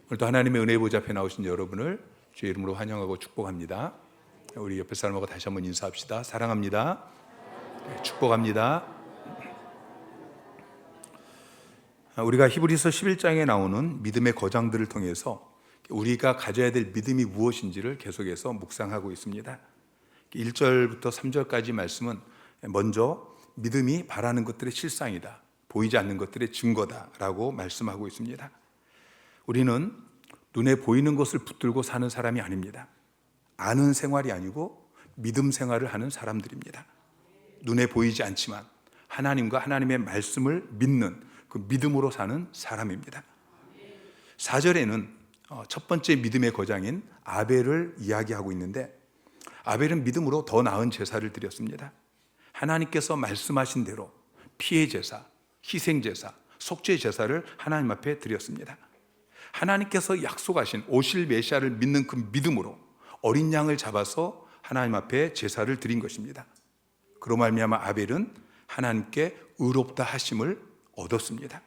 오늘도 하나님의 은혜 보좌 앞에 나오신 여러분을 주의 이름으로 환영하고 축복합니다. 우리 옆에 사람하고 다시 한번 인사합시다. 사랑합니다. 축복합니다. 우리가 히브리서 11장에 나오는 믿음의 거장들을 통해서 우리가 가져야 될 믿음이 무엇인지를 계속해서 묵상하고 있습니다. 1절부터 3절까지 말씀은 먼저 믿음이 바라는 것들의 실상이다, 보이지 않는 것들의 증거다라고 말씀하고 있습니다. 우리는 눈에 보이는 것을 붙들고 사는 사람이 아닙니다. 아는 생활이 아니고 믿음 생활을 하는 사람들입니다. 눈에 보이지 않지만 하나님과 하나님의 말씀을 믿는 그 믿음으로 사는 사람입니다. 4절에는 첫 번째 믿음의 거장인 아벨을 이야기하고 있는데, 아벨은 믿음으로 더 나은 제사를 드렸습니다. 하나님께서 말씀하신 대로 피해 제사, 희생 제사, 속죄 제사를 하나님 앞에 드렸습니다. 하나님께서 약속하신 오실 메시아를 믿는 그 믿음으로 어린 양을 잡아서 하나님 앞에 제사를 드린 것입니다. 그로 말미암아 아벨은 하나님께 의롭다 하심을 얻었습니다.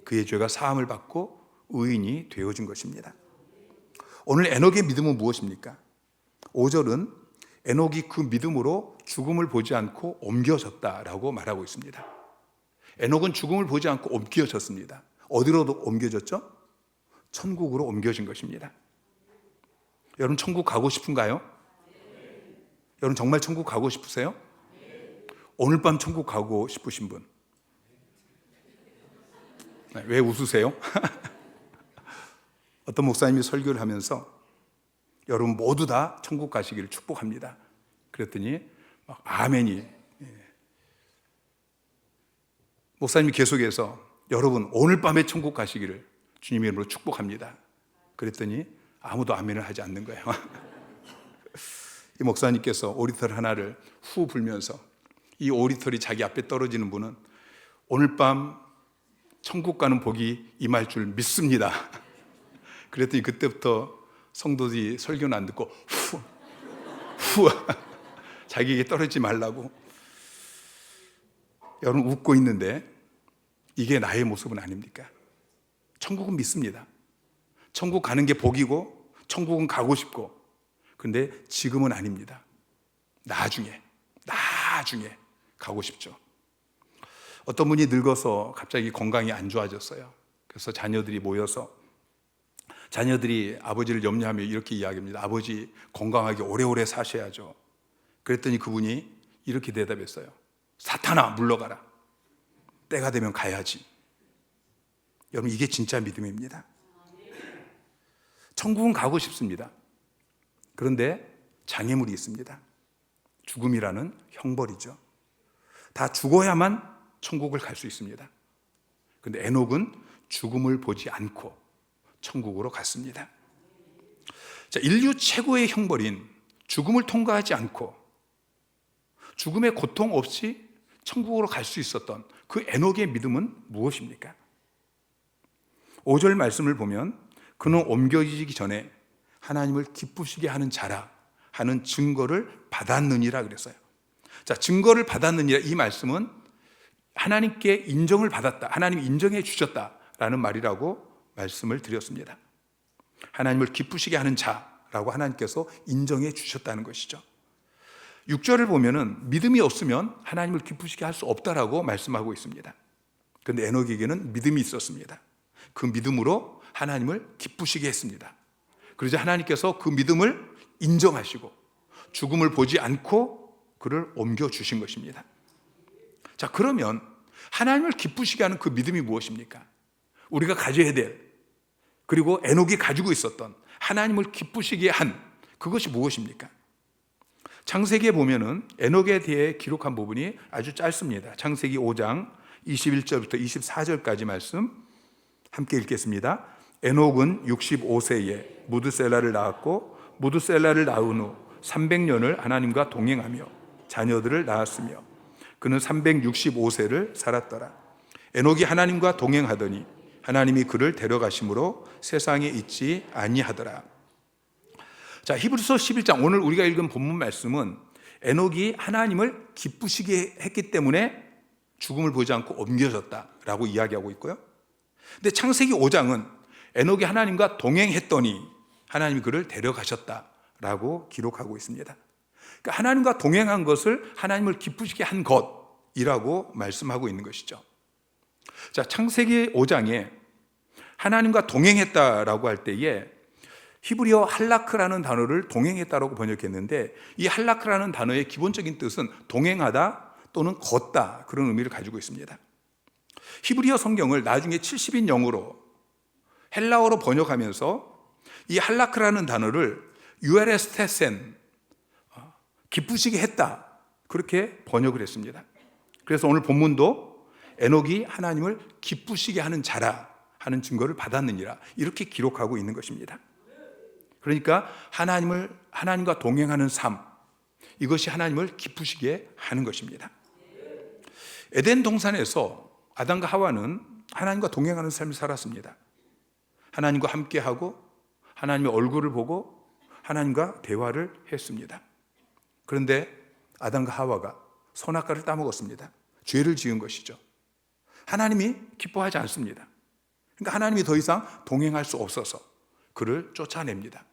그의 죄가 사함을 받고 의인이 되어진 것입니다. 오늘 에녹의 믿음은 무엇입니까? 5절은 에녹이 그 믿음으로 죽음을 보지 않고 옮겨졌다라고 말하고 있습니다. 에녹은 죽음을 보지 않고 옮겨졌습니다. 어디로 옮겨졌죠? 천국으로 옮겨진 것입니다. 여러분 천국 가고 싶은가요? 여러분 정말 천국 가고 싶으세요? 오늘 밤 천국 가고 싶으신 분? 왜 웃으세요? 어떤 목사님이 설교를 하면서 여러분 모두 다 천국 가시기를 축복합니다. 그랬더니 막 아멘이. 목사님이 계속해서 여러분 오늘 밤에 천국 가시기를 주님의 이름으로 축복합니다. 그랬더니 아무도 아멘을 하지 않는 거예요. 이 목사님께서 오리털 하나를 후 불면서 이 오리털이 자기 앞에 떨어지는 분은 오늘 밤 천국 가는 복이 임할 줄 믿습니다. 그랬더니 그때부터 성도들이 설교는 안 듣고 후 자기에게 떨어지지 말라고. 여러분 웃고 있는데 이게 나의 모습은 아닙니까? 천국은 믿습니다. 천국 가는 게 복이고 천국은 가고 싶고, 근데 지금은 아닙니다. 나중에 가고 싶죠. 어떤 분이 늙어서 갑자기 건강이 안 좋아졌어요. 그래서 자녀들이 모여서 자녀들이 아버지를 염려하며 이렇게 이야기합니다. 아버지 건강하게 오래오래 사셔야죠. 그랬더니 그분이 이렇게 대답했어요. 사탄아 물러가라. 때가 되면 가야지. 여러분 이게 진짜 믿음입니다. 천국은 가고 싶습니다. 그런데 장애물이 있습니다. 죽음이라는 형벌이죠. 다 죽어야만 천국을 갈 수 있습니다. 그런데 에녹은 죽음을 보지 않고 천국으로 갔습니다. 자, 인류 최고의 형벌인 죽음을 통과하지 않고 죽음의 고통 없이 천국으로 갈 수 있었던 그 에녹의 믿음은 무엇입니까? 5절 말씀을 보면 그는 옮겨지기 전에 하나님을 기쁘시게 하는 자라 하는 증거를 받았느니라 그랬어요. 자, 증거를 받았느니라, 이 말씀은 하나님께 인정을 받았다, 하나님이 인정해 주셨다라는 말이라고 말씀을 드렸습니다. 하나님을 기쁘시게 하는 자라고 하나님께서 인정해 주셨다는 것이죠. 6절을 보면은 믿음이 없으면 하나님을 기쁘시게 할 수 없다라고 말씀하고 있습니다. 그런데 에녹에게는 믿음이 있었습니다. 그 믿음으로 하나님을 기쁘시게 했습니다. 그러자 하나님께서 그 믿음을 인정하시고 죽음을 보지 않고 그를 옮겨주신 것입니다. 자, 그러면 하나님을 기쁘시게 하는 그 믿음이 무엇입니까? 우리가 가져야 될, 그리고 에녹이 가지고 있었던 하나님을 기쁘시게 한 그것이 무엇입니까? 창세기에 보면은 에녹에 대해 기록한 부분이 아주 짧습니다. 창세기 5장 21절부터 24절까지 말씀 함께 읽겠습니다. 에녹은 65세에 무드셀라를 낳았고 무드셀라를 낳은 후 300년을 하나님과 동행하며 자녀들을 낳았으며 그는 365세를 살았더라. 에녹이 하나님과 동행하더니 하나님이 그를 데려가심으로 세상에 있지 아니하더라. 자, 히브리서 11장 오늘 우리가 읽은 본문 말씀은 에녹이 하나님을 기쁘시게 했기 때문에 죽음을 보지 않고 옮겨졌다라고 이야기하고 있고요. 근데 창세기 5장은 에녹이 하나님과 동행했더니 하나님이 그를 데려가셨다라고 기록하고 있습니다. 그러니까 하나님과 동행한 것을 하나님을 기쁘시게 한 것이라고 말씀하고 있는 것이죠. 자, 창세기 5장에 하나님과 동행했다라고 할 때에 히브리어 할라크라는 단어를 동행했다라고 번역했는데, 이 할라크라는 단어의 기본적인 뜻은 동행하다 또는 걷다, 그런 의미를 가지고 있습니다. 히브리어 성경을 나중에 70인 영어로 헬라어로 번역하면서 이 할라크라는 단어를 유에레스테센, 기쁘시게 했다, 그렇게 번역을 했습니다. 그래서 오늘 본문도 에녹이 하나님을 기쁘시게 하는 자라 하는 증거를 받았느니라, 이렇게 기록하고 있는 것입니다. 그러니까 하나님과 동행하는 삶, 이것이 하나님을 기쁘시게 하는 것입니다. 에덴 동산에서 아담과 하와는 하나님과 동행하는 삶을 살았습니다. 하나님과 함께하고 하나님의 얼굴을 보고 하나님과 대화를 했습니다. 그런데 아담과 하와가 선악과를 따먹었습니다. 죄를 지은 것이죠. 하나님이 기뻐하지 않습니다. 그러니까 하나님이 더 이상 동행할 수 없어서 그를 쫓아냅니다.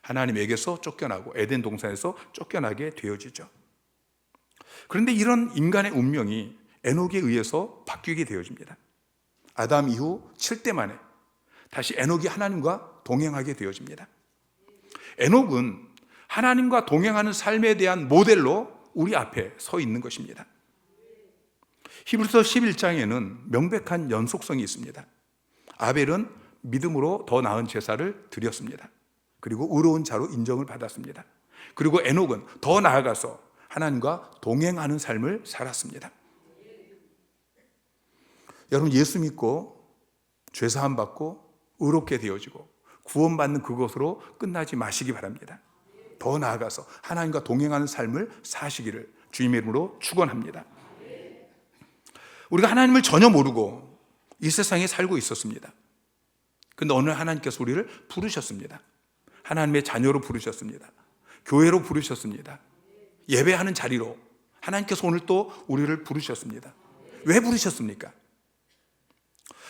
하나님에게서 쫓겨나고 에덴 동산에서 쫓겨나게 되어지죠. 그런데 이런 인간의 운명이 에녹에 의해서 바뀌게 되어집니다. 아담 이후 7대 만에 다시 에녹이 하나님과 동행하게 되어집니다. 에녹은 하나님과 동행하는 삶에 대한 모델로 우리 앞에 서 있는 것입니다. 히브리서 11장에는 명백한 연속성이 있습니다. 아벨은 믿음으로 더 나은 제사를 드렸습니다. 그리고 의로운 자로 인정을 받았습니다. 그리고 에녹은 더 나아가서 하나님과 동행하는 삶을 살았습니다. 여러분, 예수 믿고 죄사함 받고 의롭게 되어지고 구원받는 그것으로 끝나지 마시기 바랍니다. 더 나아가서 하나님과 동행하는 삶을 사시기를 주님의 이름으로 축원합니다. 우리가 하나님을 전혀 모르고 이 세상에 살고 있었습니다. 그런데 오늘 하나님께서 우리를 부르셨습니다. 하나님의 자녀로 부르셨습니다. 교회로 부르셨습니다. 예배하는 자리로 하나님께서 오늘 또 우리를 부르셨습니다. 왜 부르셨습니까?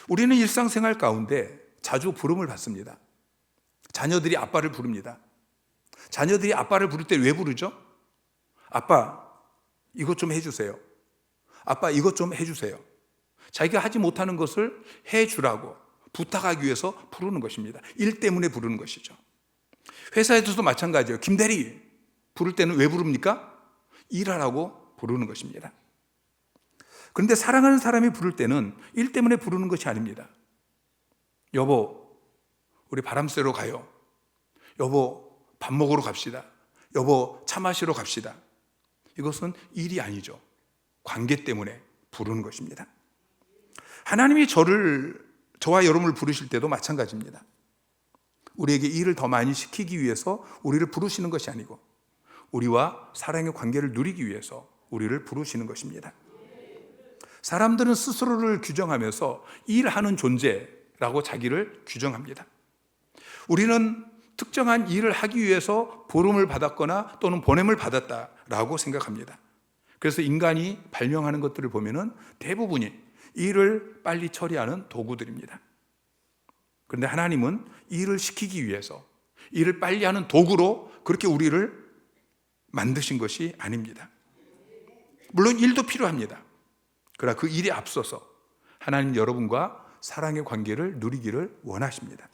우리는 일상생활 가운데 자주 부름을 받습니다. 자녀들이 아빠를 부릅니다. 자녀들이 아빠를 부를 때 왜 부르죠? 아빠, 이것 좀 해주세요. 아빠, 이것 좀 해주세요. 자기가 하지 못하는 것을 해주라고 부탁하기 위해서 부르는 것입니다. 일 때문에 부르는 것이죠. 회사에서도 마찬가지예요. 김대리 부를 때는 왜 부릅니까? 일하라고 부르는 것입니다. 그런데 사랑하는 사람이 부를 때는 일 때문에 부르는 것이 아닙니다. 여보, 우리 바람 쐬러 가요. 여보, 밥 먹으러 갑시다. 여보, 차 마시러 갑시다. 이것은 일이 아니죠. 관계 때문에 부르는 것입니다. 하나님이 저와 여러분을 부르실 때도 마찬가지입니다. 우리에게 일을 더 많이 시키기 위해서 우리를 부르시는 것이 아니고 우리와 사랑의 관계를 누리기 위해서 우리를 부르시는 것입니다. 사람들은 스스로를 규정하면서 일하는 존재라고 자기를 규정합니다. 우리는 특정한 일을 하기 위해서 부름을 받았거나 또는 보냄을 받았다라고 생각합니다. 그래서 인간이 발명하는 것들을 보면은 대부분이 일을 빨리 처리하는 도구들입니다. 그런데 하나님은 일을 시키기 위해서 일을 빨리 하는 도구로 그렇게 우리를 만드신 것이 아닙니다. 물론 일도 필요합니다. 그러나 그 일에 앞서서 하나님 여러분과 사랑의 관계를 누리기를 원하십니다.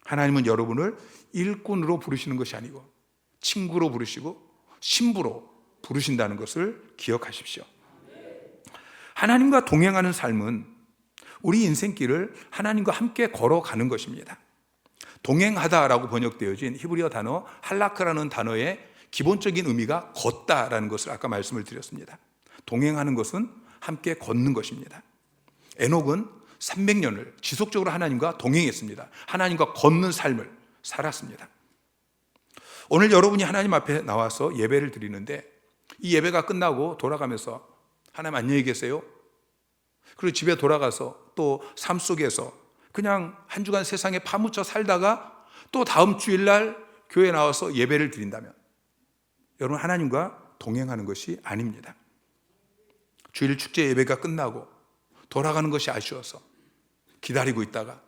하나님은 여러분을 일꾼으로 부르시는 것이 아니고 친구로 부르시고 신부로 부르신다는 것을 기억하십시오. 하나님과 동행하는 삶은 우리 인생길을 하나님과 함께 걸어가는 것입니다. 동행하다라고 번역되어진 히브리어 단어 할라크라는 단어의 기본적인 의미가 걷다라는 것을 아까 말씀을 드렸습니다. 동행하는 것은 함께 걷는 것입니다. 에녹은 300년을 지속적으로 하나님과 동행했습니다. 하나님과 걷는 삶을 살았습니다. 오늘 여러분이 하나님 앞에 나와서 예배를 드리는데 이 예배가 끝나고 돌아가면서 하나님 안녕히 계세요. 그리고 집에 돌아가서 또 삶 속에서 그냥 한 주간 세상에 파묻혀 살다가 또 다음 주일날 교회에 나와서 예배를 드린다면 여러분 하나님과 동행하는 것이 아닙니다. 주일 축제 예배가 끝나고 돌아가는 것이 아쉬워서 기다리고 있다가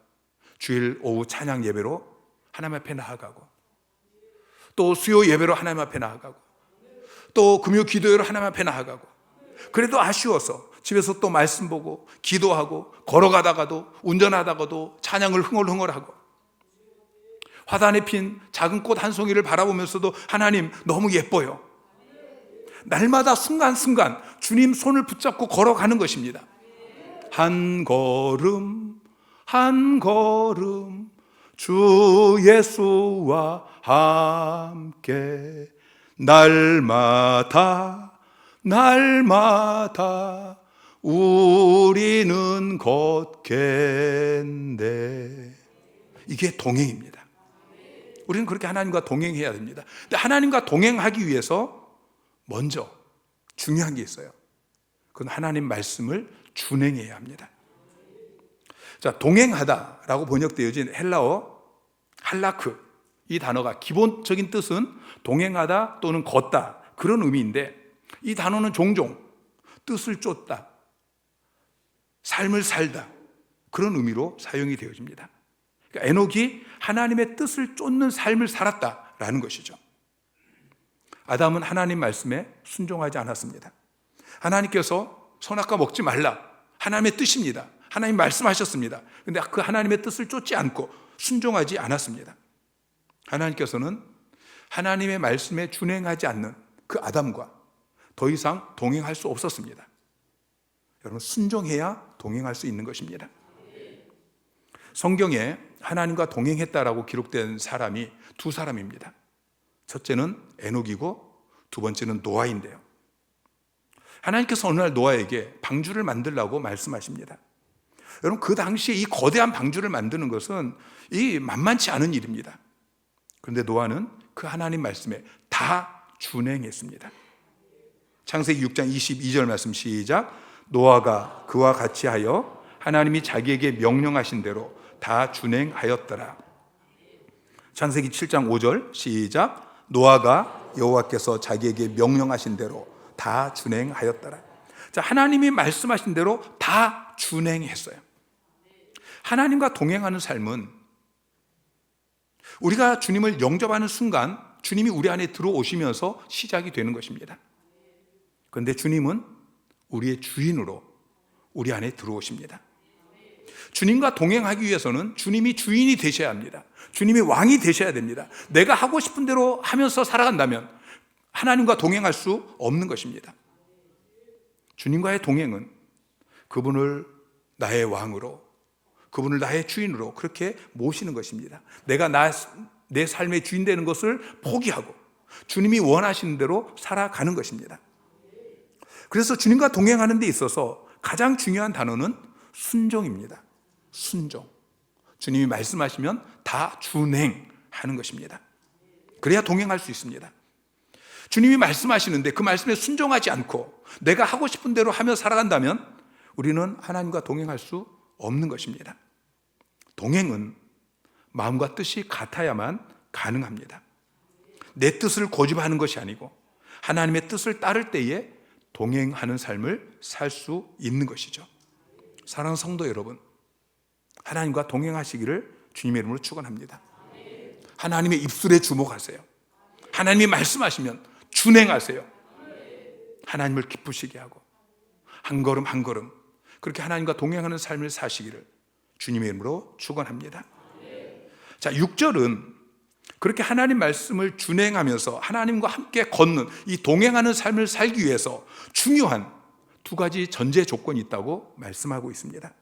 주일 오후 찬양 예배로 하나님 앞에 나아가고, 또 수요 예배로 하나님 앞에 나아가고, 또 금요 기도회로 하나님 앞에 나아가고, 그래도 아쉬워서 집에서 또 말씀 보고 기도하고 걸어가다가도 운전하다가도 찬양을 흥얼흥얼하고, 화단에 핀 작은 꽃 한 송이를 바라보면서도 하나님 너무 예뻐요. 날마다 순간순간 주님 손을 붙잡고 걸어가는 것입니다. 한 걸음 한 걸음 주 예수와 함께 날마다 날마다 우리는 걷겠네. 이게 동행입니다. 우리는 그렇게 하나님과 동행해야 됩니다. 근데 하나님과 동행하기 위해서 먼저 중요한 게 있어요. 그건 하나님 말씀을 준행해야 합니다. 자, 동행하다라고 번역되어진 헬라어 할라크, 이 단어가 기본적인 뜻은 동행하다 또는 걷다, 그런 의미인데, 이 단어는 종종 뜻을 쫓다, 삶을 살다, 그런 의미로 사용이 되어집니다. 그러니까 에녹이 하나님의 뜻을 쫓는 삶을 살았다라는 것이죠. 아담은 하나님 말씀에 순종하지 않았습니다. 하나님께서 선악과 먹지 말라, 하나님의 뜻입니다. 하나님 말씀하셨습니다. 그런데 그 하나님의 뜻을 쫓지 않고 순종하지 않았습니다. 하나님께서는 하나님의 말씀에 준행하지 않는 그 아담과 더 이상 동행할 수 없었습니다. 여러분, 순종해야 동행할 수 있는 것입니다. 성경에 하나님과 동행했다라고 기록된 사람이 두 사람입니다. 첫째는 에녹이고 두 번째는 노아인데요. 하나님께서 어느 날 노아에게 방주를 만들라고 말씀하십니다. 여러분, 그 당시에 이 거대한 방주를 만드는 것은 이 만만치 않은 일입니다. 그런데 노아는 그 하나님 말씀에 다 준행했습니다. 창세기 6장 22절 말씀 시작. 노아가 그와 같이 하여 하나님이 자기에게 명령하신 대로 다 준행하였더라. 창세기 7장 5절 시작. 노아가 여호와께서 자기에게 명령하신 대로 다 준행하였더라. 자, 하나님이 말씀하신 대로 다 준행했어요. 하나님과 동행하는 삶은 우리가 주님을 영접하는 순간 주님이 우리 안에 들어오시면서 시작이 되는 것입니다. 그런데 주님은 우리의 주인으로 우리 안에 들어오십니다. 주님과 동행하기 위해서는 주님이 주인이 되셔야 합니다. 주님이 왕이 되셔야 됩니다. 내가 하고 싶은 대로 하면서 살아간다면 하나님과 동행할 수 없는 것입니다. 주님과의 동행은 그분을 나의 왕으로, 그분을 나의 주인으로 그렇게 모시는 것입니다. 내가 내 삶의 주인 되는 것을 포기하고 주님이 원하시는 대로 살아가는 것입니다. 그래서 주님과 동행하는 데 있어서 가장 중요한 단어는 순종입니다. 순종. 주님이 말씀하시면 다 준행하는 것입니다. 그래야 동행할 수 있습니다. 주님이 말씀하시는데 그 말씀에 순종하지 않고 내가 하고 싶은 대로 하며 살아간다면 우리는 하나님과 동행할 수 없는 것입니다. 동행은 마음과 뜻이 같아야만 가능합니다. 내 뜻을 고집하는 것이 아니고 하나님의 뜻을 따를 때에 동행하는 삶을 살 수 있는 것이죠. 사랑하는 성도 여러분, 하나님과 동행하시기를 주님의 이름으로 축원합니다. 하나님의 입술에 주목하세요. 하나님이 말씀하시면 준행하세요. 하나님을 기쁘시게 하고 한 걸음 한 걸음 그렇게 하나님과 동행하는 삶을 사시기를 주님의 이름으로 축원합니다. 자, 6절은 그렇게 하나님 말씀을 준행하면서 하나님과 함께 걷는 이 동행하는 삶을 살기 위해서 중요한 두 가지 전제 조건이 있다고 말씀하고 있습니다.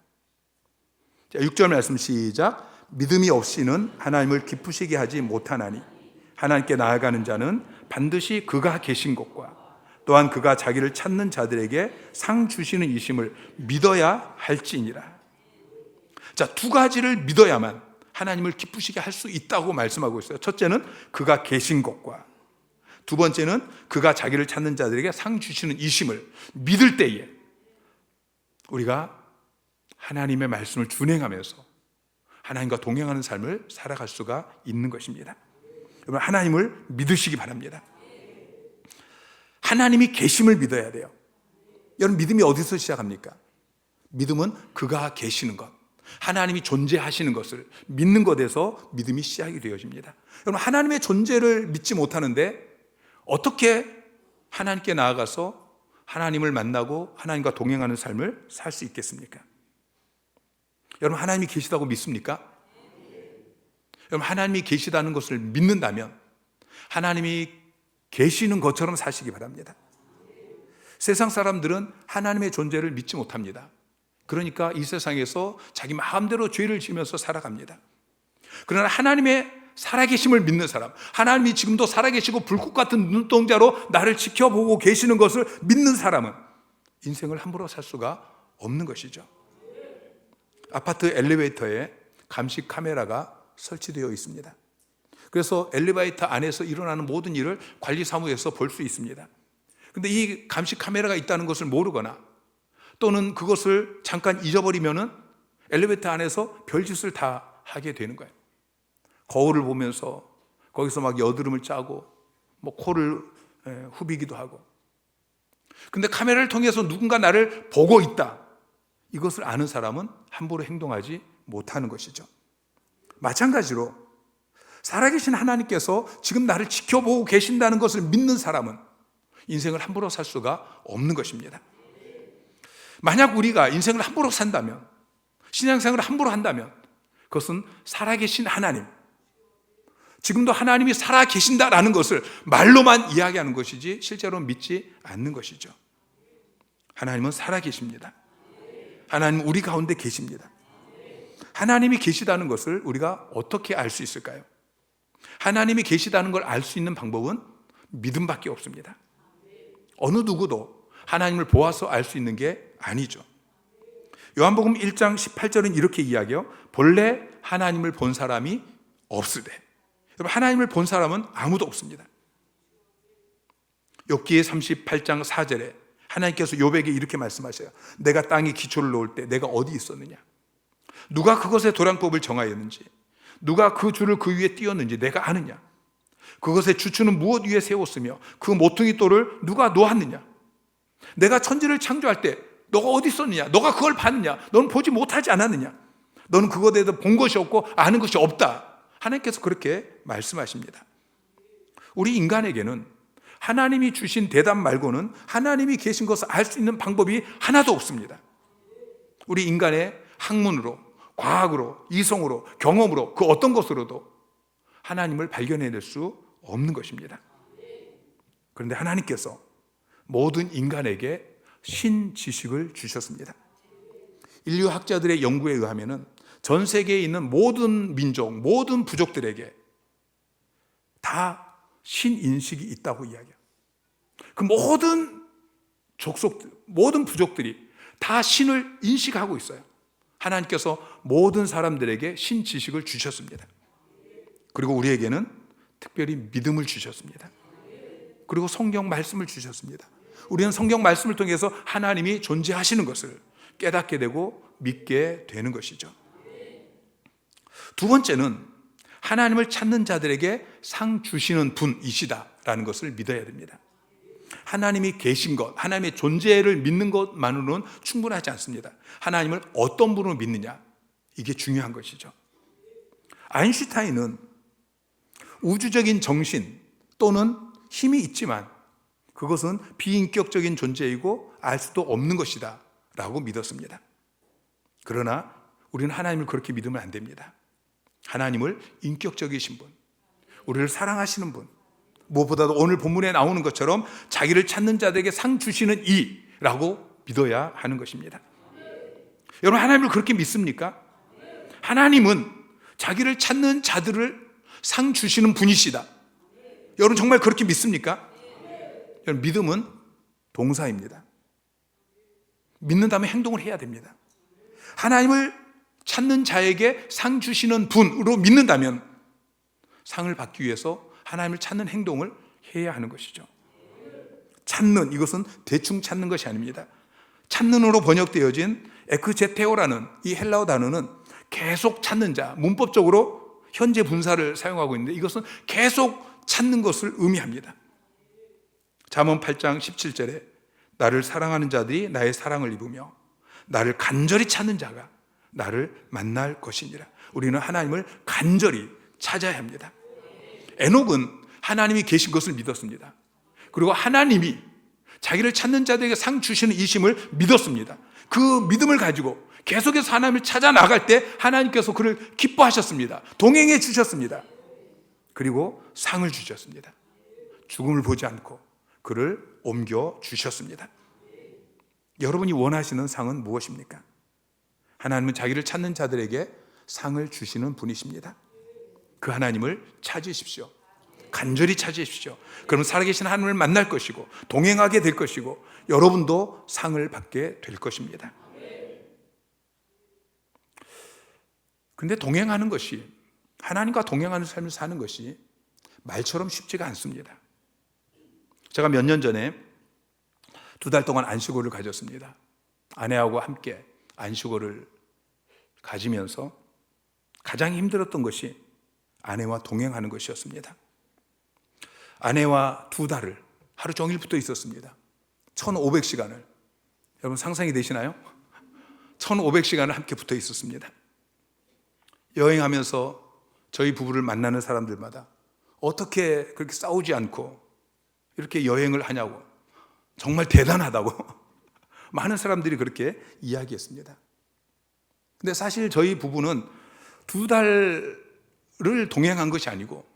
자, 6절 말씀 시작. 믿음이 없이는 하나님을 기쁘시게 하지 못하나니 하나님께 나아가는 자는 반드시 그가 계신 곳과 또한 그가 자기를 찾는 자들에게 상 주시는 이심을 믿어야 할지니라. 자, 두 가지를 믿어야만 하나님을 기쁘시게 할 수 있다고 말씀하고 있어요. 첫째는 그가 계신 것과 두 번째는 그가 자기를 찾는 자들에게 상 주시는 이심을 믿을 때에 우리가 하나님의 말씀을 준행하면서 하나님과 동행하는 삶을 살아갈 수가 있는 것입니다. 여러분, 하나님을 믿으시기 바랍니다. 하나님이 계심을 믿어야 돼요. 여러분, 믿음이 어디서 시작합니까? 믿음은 그가 계시는 것, 하나님이 존재하시는 것을 믿는 것에서 믿음이 시작이 되어집니다. 여러분, 하나님의 존재를 믿지 못하는데 어떻게 하나님께 나아가서 하나님을 만나고 하나님과 동행하는 삶을 살 수 있겠습니까? 여러분, 하나님이 계시다고 믿습니까? 여러분, 하나님이 계시다는 것을 믿는다면 하나님이 계시는 것처럼 사시기 바랍니다. 세상 사람들은 하나님의 존재를 믿지 못합니다. 그러니까 이 세상에서 자기 마음대로 죄를 지으면서 살아갑니다. 그러나 하나님의 살아계심을 믿는 사람, 하나님이 지금도 살아계시고 불꽃 같은 눈동자로 나를 지켜보고 계시는 것을 믿는 사람은 인생을 함부로 살 수가 없는 것이죠. 아파트 엘리베이터에 감시 카메라가 설치되어 있습니다. 그래서 엘리베이터 안에서 일어나는 모든 일을 관리사무소에서 볼 수 있습니다. 그런데 이 감시 카메라가 있다는 것을 모르거나 또는 그것을 잠깐 잊어버리면은 엘리베이터 안에서 별짓을 다 하게 되는 거예요. 거울을 보면서 거기서 막 여드름을 짜고 뭐 코를 후비기도 하고. 근데 카메라를 통해서 누군가 나를 보고 있다, 이것을 아는 사람은 함부로 행동하지 못하는 것이죠. 마찬가지로 살아계신 하나님께서 지금 나를 지켜보고 계신다는 것을 믿는 사람은 인생을 함부로 살 수가 없는 것입니다. 만약 우리가 인생을 함부로 산다면, 신앙생활을 함부로 한다면 그것은 살아계신 하나님, 지금도 하나님이 살아계신다라는 것을 말로만 이야기하는 것이지 실제로 믿지 않는 것이죠. 하나님은 살아계십니다. 하나님은 우리 가운데 계십니다. 하나님이 계시다는 것을 우리가 어떻게 알 수 있을까요? 하나님이 계시다는 걸 알 수 있는 방법은 믿음밖에 없습니다. 어느 누구도 하나님을 보아서 알 수 있는 게 아니죠. 요한복음 1장 18절은 이렇게 이야기해요. 본래 하나님을 본 사람이 없으되. 여러분, 하나님을 본 사람은 아무도 없습니다. 욥기 38장 4절에 하나님께서 욥에게 이렇게 말씀하셔요. 내가 땅에 기초를 놓을 때 내가 어디 있었느냐? 누가 그것의 도량법을 정하였는지, 누가 그 줄을 그 위에 띄었는지 내가 아느냐? 그것의 주추는 무엇 위에 세웠으며 그 모퉁이 돌을 누가 놓았느냐? 내가 천지를 창조할 때 너가 어디 있었느냐? 너가 그걸 봤느냐? 너는 보지 못하지 않았느냐? 너는 그것에 대해서 본 것이 없고 아는 것이 없다. 하나님께서 그렇게 말씀하십니다. 우리 인간에게는 하나님이 주신 대답 말고는 하나님이 계신 것을 알 수 있는 방법이 하나도 없습니다. 우리 인간의 학문으로, 과학으로, 이성으로, 경험으로, 그 어떤 것으로도 하나님을 발견해낼 수 없는 것입니다. 그런데 하나님께서 모든 인간에게 신지식을 주셨습니다. 인류 학자들의 연구에 의하면 전 세계에 있는 모든 민족, 모든 부족들에게 다 신인식이 있다고 이야기해요. 그 모든 족속들, 모든 부족들이 다 신을 인식하고 있어요. 하나님께서 모든 사람들에게 신지식을 주셨습니다. 그리고 우리에게는 특별히 믿음을 주셨습니다. 그리고 성경 말씀을 주셨습니다. 우리는 성경 말씀을 통해서 하나님이 존재하시는 것을 깨닫게 되고 믿게 되는 것이죠. 두 번째는 하나님을 찾는 자들에게 상 주시는 분이시다라는 것을 믿어야 됩니다. 하나님이 계신 것, 하나님의 존재를 믿는 것만으로는 충분하지 않습니다. 하나님을 어떤 분으로 믿느냐, 이게 중요한 것이죠. 아인슈타인은 우주적인 정신 또는 힘이 있지만 그것은 비인격적인 존재이고 알 수도 없는 것이다 라고 믿었습니다. 그러나 우리는 하나님을 그렇게 믿으면 안 됩니다. 하나님을 인격적이신 분, 우리를 사랑하시는 분, 무엇보다도 오늘 본문에 나오는 것처럼 자기를 찾는 자들에게 상 주시는 이라고 믿어야 하는 것입니다. 여러분, 하나님을 그렇게 믿습니까? 하나님은 자기를 찾는 자들을 상 주시는 분이시다. 여러분, 정말 그렇게 믿습니까? 여러분, 믿음은 동사입니다. 믿는다면 행동을 해야 됩니다. 하나님을 찾는 자에게 상 주시는 분으로 믿는다면 상을 받기 위해서 하나님을 찾는 행동을 해야 하는 것이죠. 찾는, 이것은 대충 찾는 것이 아닙니다. 찾는으로 번역되어진 에크제테오라는 이 헬라어 단어는 계속 찾는 자, 문법적으로 현재 분사를 사용하고 있는데 이것은 계속 찾는 것을 의미합니다. 잠언 8장 17절에 나를 사랑하는 자들이 나의 사랑을 입으며 나를 간절히 찾는 자가 나를 만날 것이니라. 우리는 하나님을 간절히 찾아야 합니다. 에녹은 하나님이 계신 것을 믿었습니다. 그리고 하나님이 자기를 찾는 자들에게 상 주시는 이심을 믿었습니다. 그 믿음을 가지고 계속해서 하나님을 찾아 나갈 때 하나님께서 그를 기뻐하셨습니다. 동행해 주셨습니다. 그리고 상을 주셨습니다. 죽음을 보지 않고 그를 옮겨 주셨습니다. 여러분이 원하시는 상은 무엇입니까? 하나님은 자기를 찾는 자들에게 상을 주시는 분이십니다. 그 하나님을 찾으십시오. 간절히 찾으십시오. 그럼 살아계신 하나님을 만날 것이고 동행하게 될 것이고 여러분도 상을 받게 될 것입니다. 근데 동행하는 것이, 하나님과 동행하는 삶을 사는 것이 말처럼 쉽지가 않습니다. 제가 몇 년 전에 2달 동안 안식월을 가졌습니다. 아내하고 함께 안식월을 가지면서 가장 힘들었던 것이 아내와 동행하는 것이었습니다. 아내와 2달을 하루 종일 붙어 있었습니다. 1500시간을. 여러분 상상이 되시나요? 1500시간을 함께 붙어 있었습니다. 여행하면서 저희 부부를 만나는 사람들마다 어떻게 그렇게 싸우지 않고 이렇게 여행을 하냐고, 정말 대단하다고 많은 사람들이 그렇게 이야기했습니다. 근데 사실 저희 부부는 2달을 동행한 것이 아니고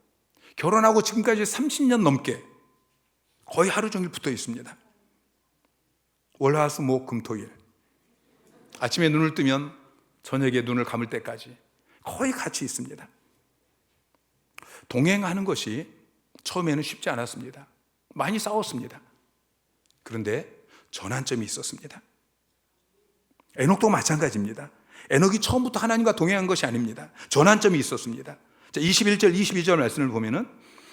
결혼하고 지금까지 30년 넘게 거의 하루 종일 붙어 있습니다. 월화수목금토일, 아침에 눈을 뜨면 저녁에 눈을 감을 때까지 거의 같이 있습니다. 동행하는 것이 처음에는 쉽지 않았습니다. 많이 싸웠습니다. 그런데 전환점이 있었습니다. 에녹도 마찬가지입니다. 에녹이 처음부터 하나님과 동행한 것이 아닙니다. 전환점이 있었습니다. 자, 21절, 22절 말씀을 보면은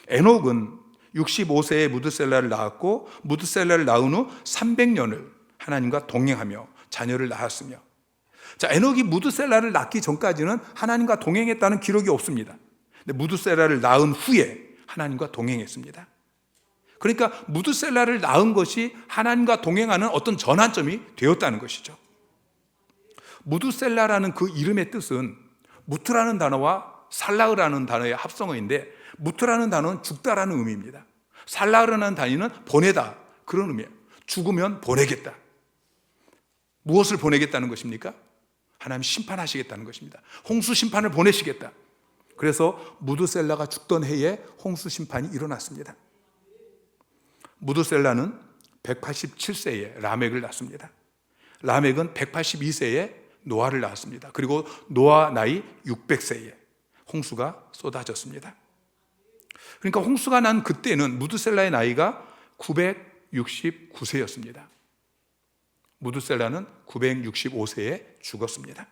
에녹은 65세에 무드셀라를 낳았고 무드셀라를 낳은 후 300년을 하나님과 동행하며 자녀를 낳았으며, 자, 에녹이 무드셀라를 낳기 전까지는 하나님과 동행했다는 기록이 없습니다. 근데 무드셀라를 낳은 후에 하나님과 동행했습니다. 그러니까 무드셀라를 낳은 것이 하나님과 동행하는 어떤 전환점이 되었다는 것이죠. 무드셀라라는 그 이름의 뜻은 무트라는 단어와 살라흐라는 단어의 합성어인데, 무트라는 단어는 죽다라는 의미입니다. 살라흐라는 단어는 보내다, 그런 의미예요. 죽으면 보내겠다. 무엇을 보내겠다는 것입니까? 하나님 심판하시겠다는 것입니다. 홍수 심판을 보내시겠다. 그래서 무드셀라가 죽던 해에 홍수 심판이 일어났습니다. 무드셀라는 187세에 라멕을 낳습니다. 라멕은 182세에 노아를 낳았습니다. 그리고 노아 나이 600세에 홍수가 쏟아졌습니다. 그러니까 홍수가 난 그때는 무드셀라의 나이가 969세였습니다. 무드셀라는 965세에 죽었습니다.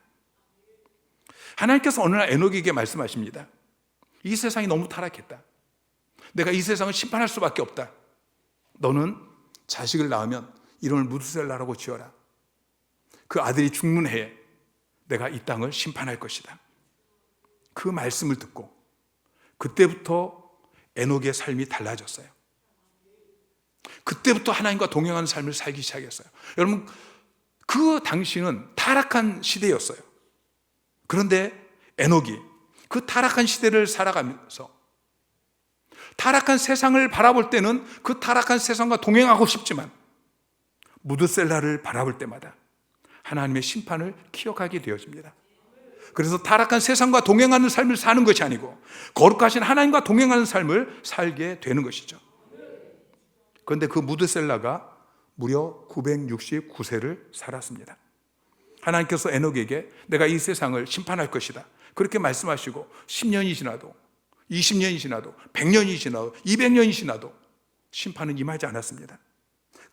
하나님께서 어느 날 에녹에게 말씀하십니다. 이 세상이 너무 타락했다. 내가 이 세상을 심판할 수밖에 없다. 너는 자식을 낳으면 이름을 무드셀라라고 지어라. 그 아들이 죽는 해에 내가 이 땅을 심판할 것이다. 그 말씀을 듣고 그때부터 에녹의 삶이 달라졌어요. 그때부터 하나님과 동행하는 삶을 살기 시작했어요. 여러분, 그 당시는 타락한 시대였어요. 그런데 에녹이 그 타락한 시대를 살아가면서 타락한 세상을 바라볼 때는 그 타락한 세상과 동행하고 싶지만 무드셀라를 바라볼 때마다 하나님의 심판을 기억하게 되어집니다. 그래서 타락한 세상과 동행하는 삶을 사는 것이 아니고 거룩하신 하나님과 동행하는 삶을 살게 되는 것이죠. 그런데 그 무드셀라가 무려 969세를 살았습니다. 하나님께서 에녹에게 내가 이 세상을 심판할 것이다, 그렇게 말씀하시고 10년이 지나도 20년이 지나도 100년이 지나도 200년이 지나도 심판은 임하지 않았습니다.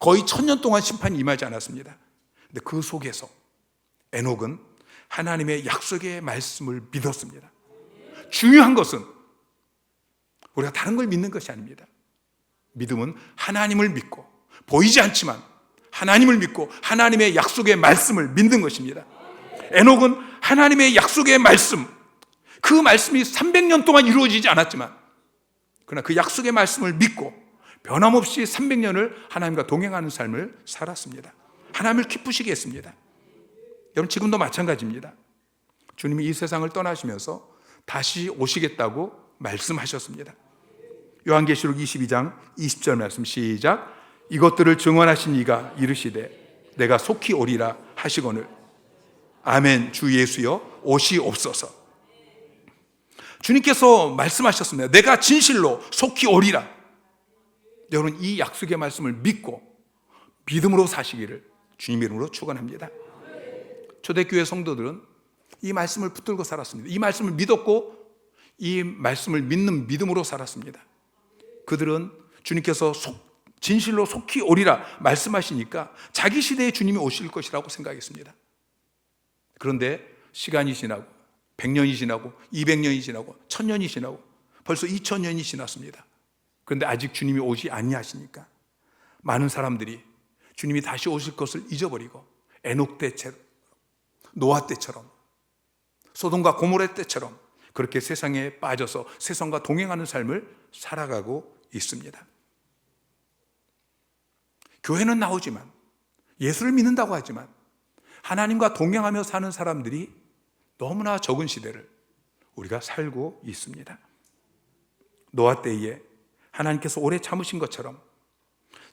거의 1000년 동안 심판이 임하지 않았습니다. 근데 그 속에서 에녹은 하나님의 약속의 말씀을 믿었습니다. 중요한 것은 우리가 다른 걸 믿는 것이 아닙니다. 믿음은 하나님을 믿고, 보이지 않지만 하나님을 믿고 하나님의 약속의 말씀을 믿는 것입니다. 에녹은 하나님의 약속의 말씀, 그 말씀이 300년 동안 이루어지지 않았지만 그러나 그 약속의 말씀을 믿고 변함없이 300년을 하나님과 동행하는 삶을 살았습니다. 하나님을 기쁘시게 했습니다. 여러분, 지금도 마찬가지입니다. 주님이 이 세상을 떠나시면서 다시 오시겠다고 말씀하셨습니다. 요한계시록 22장 20절 말씀 시작. 이것들을 증언하신 이가 이르시되 내가 속히 오리라 하시거늘 아멘. 주 예수여 오시옵소서. 주님께서 말씀하셨습니다. 내가 진실로 속히 오리라. 여러분, 이 약속의 말씀을 믿고 믿음으로 사시기를 주님 이름으로 축원합니다. 초대교회 성도들은 이 말씀을 붙들고 살았습니다. 이 말씀을 믿었고 이 말씀을 믿는 믿음으로 살았습니다. 그들은 주님께서 진실로 속히 오리라 말씀하시니까 자기 시대에 주님이 오실 것이라고 생각했습니다. 그런데 시간이 지나고 100년이 지나고 200년이 지나고 1000년이 지나고 벌써 2000년이 지났습니다. 그런데 아직 주님이 오지 아니하시니까 많은 사람들이 주님이 다시 오실 것을 잊어버리고 에녹 때처럼, 노아 때처럼, 소돔과 고모라 때처럼 그렇게 세상에 빠져서 세상과 동행하는 삶을 살아가고 있습니다. 교회는 나오지만, 예수를 믿는다고 하지만 하나님과 동행하며 사는 사람들이 너무나 적은 시대를 우리가 살고 있습니다. 노아 때에 하나님께서 오래 참으신 것처럼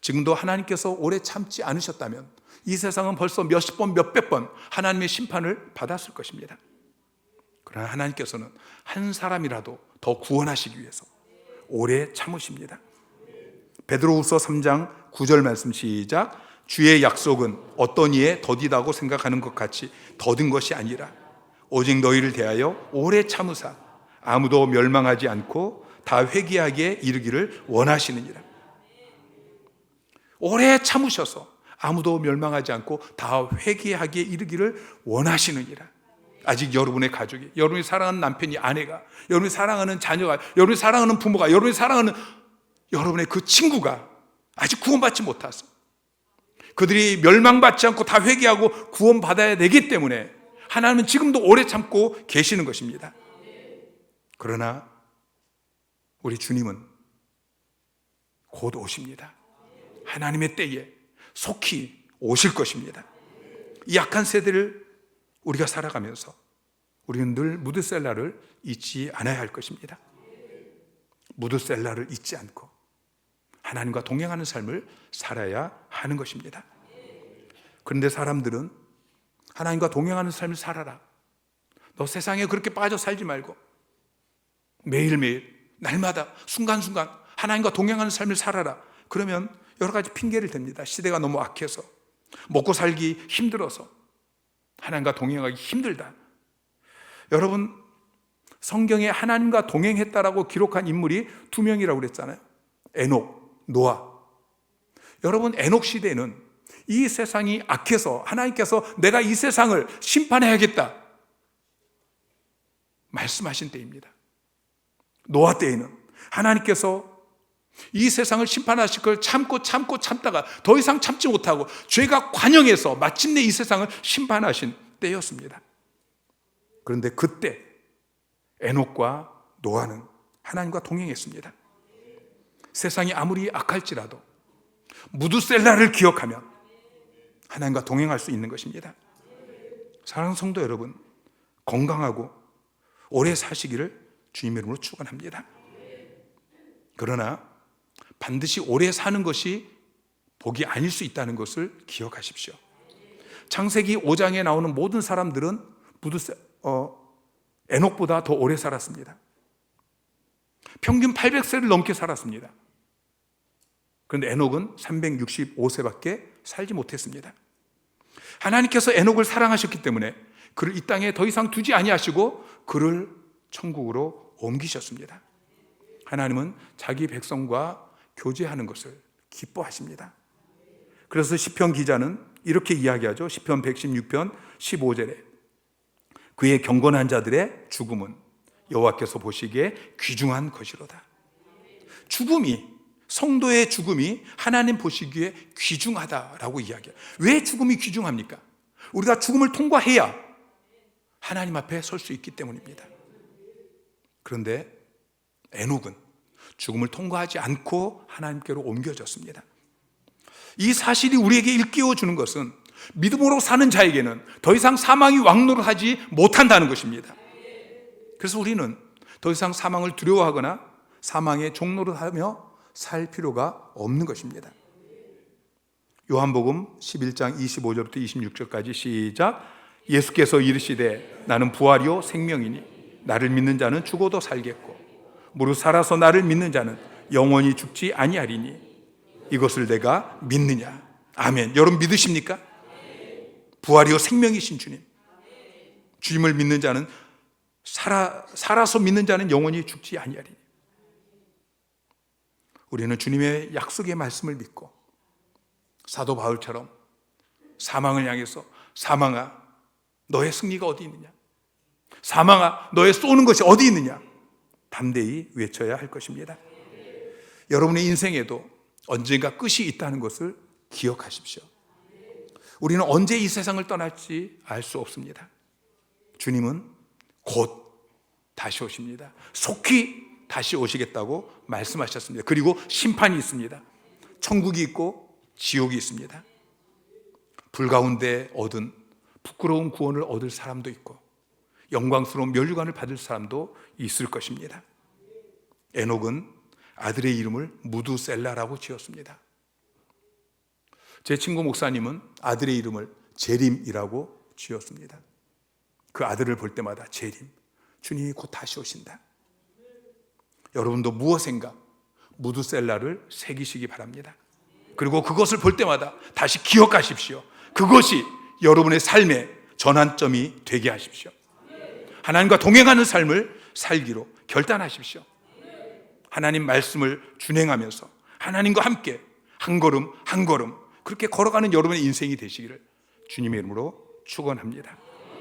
지금도 하나님께서 오래 참지 않으셨다면 이 세상은 벌써 몇십 번, 몇백 번 하나님의 심판을 받았을 것입니다. 그러나 하나님께서는 한 사람이라도 더 구원하시기 위해서 오래 참으십니다. 베드로후서 3장 9절 말씀 시작. 주의 약속은 어떤 이에 더디다고 생각하는 것 같이 더딘 것이 아니라 오직 너희를 대하여 오래 참으사 아무도 멸망하지 않고 다 회개하기에 이르기를 원하시느니라. 오래 참으셔서 아무도 멸망하지 않고 다 회개하기에 이르기를 원하시느니라. 아직 여러분의 가족이, 여러분이 사랑하는 남편이, 아내가, 여러분이 사랑하는 자녀가, 여러분이 사랑하는 부모가, 여러분이 사랑하는 여러분의 그 친구가 아직 구원받지 못해서 그들이 멸망받지 않고 다 회개하고 구원받아야 되기 때문에 하나님은 지금도 오래 참고 계시는 것입니다. 그러나 우리 주님은 곧 오십니다. 하나님의 때에 속히 오실 것입니다. 이 약한 세대를 우리가 살아가면서 우리는 늘 무드셀라를 잊지 않아야 할 것입니다. 무드셀라를 잊지 않고 하나님과 동행하는 삶을 살아야 하는 것입니다. 그런데 사람들은 하나님과 동행하는 삶을 살아라, 너 세상에 그렇게 빠져 살지 말고 매일매일 날마다 순간순간 하나님과 동행하는 삶을 살아라, 그러면 여러 가지 핑계를 댑니다. 시대가 너무 악해서, 먹고 살기 힘들어서, 하나님과 동행하기 힘들다. 여러분, 성경에 하나님과 동행했다라고 기록한 인물이 2명이라고 그랬잖아요. 에녹, 노아. 여러분, 에녹 시대는 이 세상이 악해서 하나님께서 내가 이 세상을 심판해야겠다 말씀하신 때입니다. 노아 때에는 하나님께서 이 세상을 심판하실 걸 참다가 더 이상 참지 못하고 죄가 관영해서 마침내 이 세상을 심판하신 때였습니다. 그런데 그때 에녹과 노아는 하나님과 동행했습니다. 세상이 아무리 악할지라도 무드셀라를 기억하면 하나님과 동행할 수 있는 것입니다. 사랑하는 성도 여러분, 건강하고 오래 사시기를 주님의 이름으로 축원합니다. 그러나 반드시 오래 사는 것이 복이 아닐 수 있다는 것을 기억하십시오. 창세기 5장에 나오는 모든 사람들은 에녹보다 더 오래 살았습니다. 평균 800세를 넘게 살았습니다. 그런데 에녹은 365세밖에 살지 못했습니다. 하나님께서 에녹을 사랑하셨기 때문에 그를 이 땅에 더 이상 두지 아니하시고 그를 천국으로 옮기셨습니다. 하나님은 자기 백성과 교제하는 것을 기뻐하십니다. 그래서 시편 기자는 이렇게 이야기하죠. 시편 116편 15절에 그의 경건한 자들의 죽음은 여호와께서 보시기에 귀중한 것이로다. 죽음이, 성도의 죽음이 하나님 보시기에 귀중하다라고 이야기해요. 왜 죽음이 귀중합니까? 우리가 죽음을 통과해야 하나님 앞에 설 수 있기 때문입니다. 그런데 에녹은 죽음을 통과하지 않고 하나님께로 옮겨졌습니다. 이 사실이 우리에게 일깨워 주는 것은 믿음으로 사는 자에게는 더 이상 사망이 왕노릇하지 못한다는 것입니다. 그래서 우리는 더 이상 사망을 두려워하거나 사망의 종노릇하며 살 필요가 없는 것입니다. 요한복음 11장 25절부터 26절까지 시작. 예수께서 이르시되 나는 부활이요 생명이니 나를 믿는 자는 죽어도 살겠고 무릇 살아서 나를 믿는 자는 영원히 죽지 아니하리니 이것을 내가 믿느냐. 아멘. 여러분 믿으십니까? 부활이요 생명이신 주님, 주님을 믿는 자는 살아서 믿는 자는 영원히 죽지 아니하리니. 우리는 주님의 약속의 말씀을 믿고 사도 바울처럼 사망을 향해서 사망아 너의 승리가 어디 있느냐, 사망아 너의 쏘는 것이 어디 있느냐 담대히 외쳐야 할 것입니다. 여러분의 인생에도 언젠가 끝이 있다는 것을 기억하십시오. 우리는 언제 이 세상을 떠날지 알 수 없습니다. 주님은 곧 다시 오십니다. 속히 다시 오시겠다고 말씀하셨습니다. 그리고 심판이 있습니다. 천국이 있고 지옥이 있습니다. 불 가운데 얻은 부끄러운 구원을 얻을 사람도 있고 영광스러운 면류관을 받을 사람도 있을 것입니다. 에녹은 아들의 이름을 무두셀라라고 지었습니다. 제 친구 목사님은 아들의 이름을 제림이라고 지었습니다. 그 아들을 볼 때마다 제림, 주님이 곧 다시 오신다. 여러분도 무엇인가 무두셀라를 새기시기 바랍니다. 그리고 그것을 볼 때마다 다시 기억하십시오. 그것이 여러분의 삶의 전환점이 되게 하십시오. 하나님과 동행하는 삶을 살기로 결단하십시오. 하나님 말씀을 준행하면서 하나님과 함께 한 걸음 한 걸음 그렇게 걸어가는 여러분의 인생이 되시기를 주님의 이름으로 축원합니다.